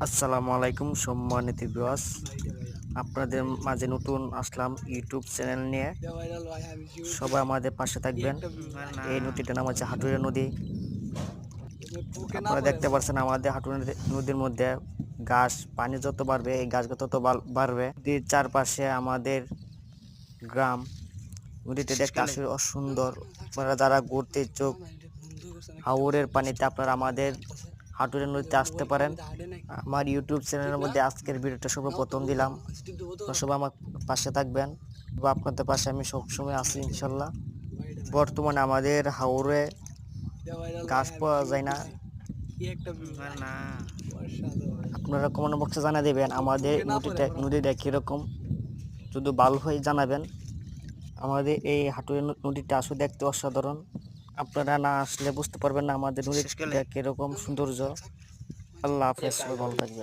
আসসালামু আলাইকুম সম্মানিত ভিউয়ার্স, আপনাদের মাঝে নতুন আসলাম ইউটিউব চ্যানেল নিয়ে। সবাই আমাদের পাশে থাকবেন। এই নদীটার নাম হচ্ছে হাটুরিয়া নদী। আপনারা দেখতে পাচ্ছেন আমাদের হাটুরিয়া নদীর মধ্যে ঘাস, পানি যত বাড়বে এই ঘাস তত বাড়বে। নদীর চারপাশে আমাদের গ্রাম। নদীটি দেখতে আসলে অসুন্দর। আপনারা যারা ঘুরতে ইচ্ছুক হাওরের পানিতে আপনারা আমাদের হাটুরিয়া নদীতে আসতে পারেন। আমার ইউটিউব চ্যানেলের মধ্যে আজকের ভিডিওটা সর্বপ্রথম দিলাম। সবাই আমার পাশে থাকবেন বা আপনাদের পাশে আমি সবসময় আছি ইনশাল্লাহ। বর্তমানে আমাদের হাওরে ঘাস পাওয়া যায় না। আপনারা কমেন্ট বক্সে জানিয়ে দেবেন আমাদের নদীটা কীরকম, শুধু ভালো হয়ে জানাবেন। আমাদের এই হাটুরিয়া নদীটা আসলে দেখতে অসাধারণ। আপনারা না আসলে বুঝতে পারবেন না আমাদের নদীটা কীরকম সৌন্দর্য। আল্লাহ হাফেজ, সবাই ভালো থাকবেন।